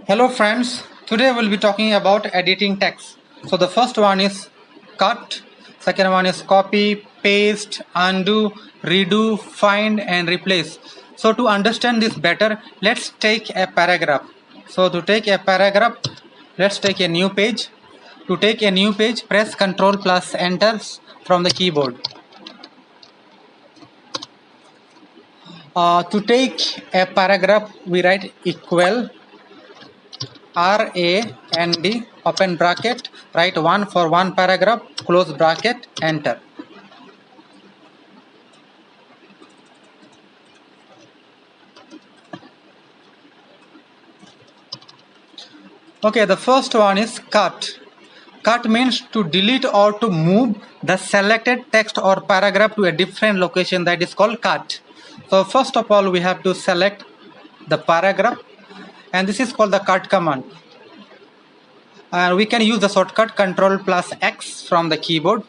Hello friends, today we'll be talking about editing text. So the first one is cut, second one is copy, paste, undo, redo, find and replace. So to understand this better, let's take a paragraph. So to take a paragraph, let's take a new page. To take a new page, press Ctrl plus Enter from the keyboard. To take a paragraph, we write equal RAND open bracket, write 1 for one paragraph, close bracket, enter. Okay, the first one is cut. Cut means to delete or to move the selected text or paragraph to a different location, that is called cut. So first of all we have to select the paragraph and this is called the cut command. We can use the shortcut Ctrl plus X from the keyboard.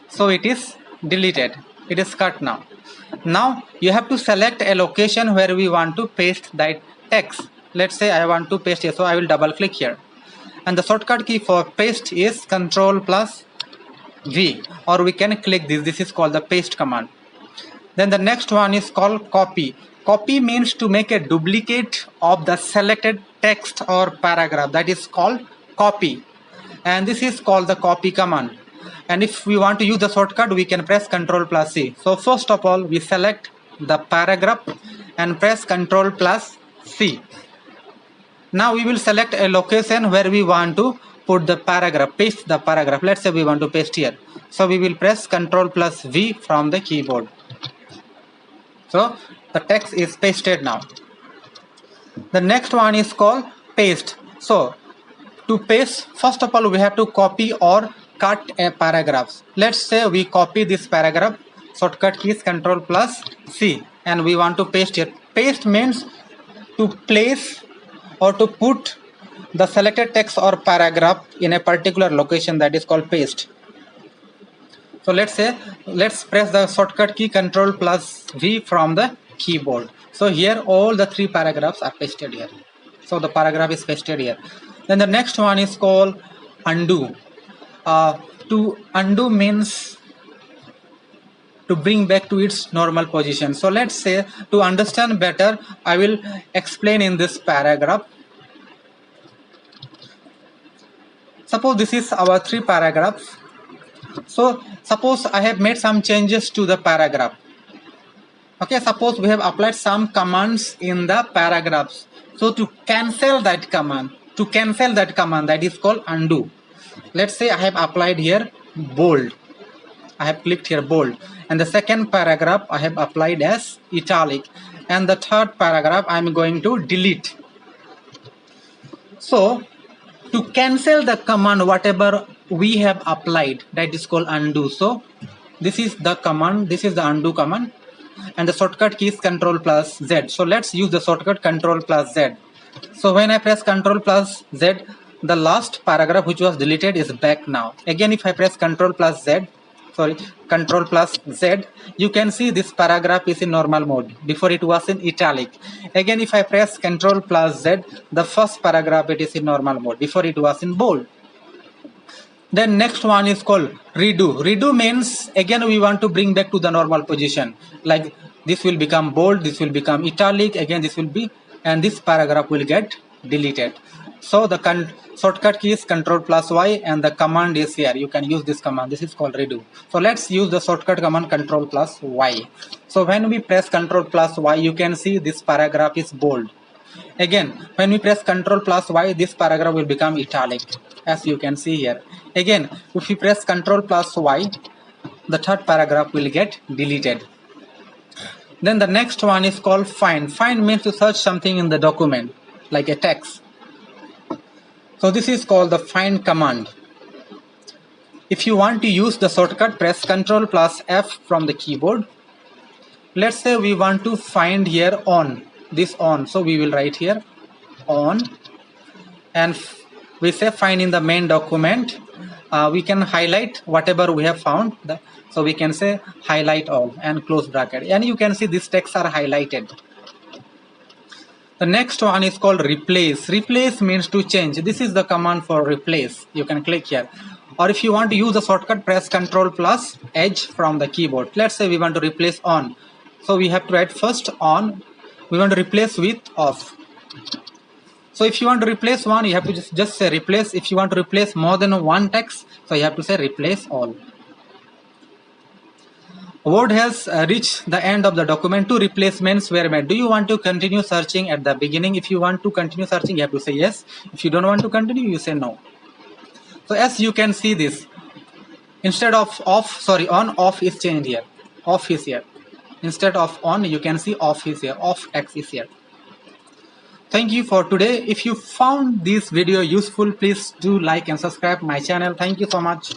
So it is deleted. It is cut now. Now you have to select a location where we want to paste that text. Let's say I want to paste here. So I will double click here. And the shortcut key for paste is Ctrl plus V, or we can click this. This is called the paste command. Then the next one is called copy. Copy means to make a duplicate of the selected text or paragraph. That is called copy. And this is called the copy command. And if we want to use the shortcut, we can press Ctrl plus C. So first of all, we select the paragraph and press Ctrl plus C. Now we will select a location where we want to put the paragraph, paste the paragraph. Let's say we want to paste here. So we will press Ctrl plus V from the keyboard. So the text is pasted now. The next one is called paste. So to paste, first of all we have to copy or cut a paragraph. Let's say we copy this paragraph. Shortcut key is Ctrl plus C and we want to paste here. Paste means to place or to put the selected text or paragraph in a particular location, that is called paste. So let's press the shortcut key Ctrl plus V from the keyboard. So here all the three paragraphs are pasted here. So the paragraph is pasted here. Then the next one is called undo. To undo means to bring back to its normal position. So let's say to understand better, I will explain in this paragraph. Suppose this is our three paragraphs. So suppose I have made some changes to the paragraph. Okay, suppose we have applied some commands in the paragraphs. So to cancel that command, that is called undo. Let's say I have applied here bold. I have clicked here bold. And the second paragraph I have applied as italic. And the third paragraph I am going to delete. So to cancel the command whatever we have applied, that is called undo. So this is the command, this is the undo command, and the shortcut key is Ctrl plus Z. So let's use the shortcut Ctrl plus Z. So when I press Ctrl plus Z, the last paragraph which was deleted is back now. Again if I press Ctrl plus Z, you can see this paragraph is in normal mode. Before it was in italic. Again if I press Ctrl plus Z, the first paragraph it is in normal mode. Before it was in bold. Then next one is called redo. Redo means again we want to bring back to the normal position. Like this will become bold, this will become italic, again this will be, and this paragraph will get deleted. So the shortcut key is Ctrl plus Y and the command is here. You can use this command. This is called redo. So let's use the shortcut command Ctrl plus Y. So when we press Ctrl plus Y, you can see this paragraph is bold. Again, when we press Ctrl plus Y, this paragraph will become italic, as you can see here. Again, if we press Ctrl plus Y, the third paragraph will get deleted. Then the next one is called find. Find means to search something in the document, like a text. So this is called the find command. If you want to use the shortcut, press Ctrl plus F from the keyboard. Let's say we want to find here on, this on. So we will write here on, and we say find in the main document. We can highlight whatever we have found. So we can say highlight all and close bracket. And you can see these texts are highlighted. The next one is called replace. Replace means to change. This is the command for replace. You can click here. Or if you want to use the shortcut, press Ctrl plus H from the keyboard. Let's say we want to replace on. So we have to write first on. We want to replace with off. So if you want to replace one, you have to just say replace. If you want to replace more than one text, so you have to say replace all. Word has reached the end of the document. Two replacements were made. Do you want to continue searching at the beginning? If you want to continue searching, you have to say yes. If you don't want to continue, you say no. So as you can see this, instead of on, off is changed here. Off is here. Instead of on, you can see off is here. Off text is here. Thank you for today. If you found this video useful, please do like and subscribe my channel. Thank you so much.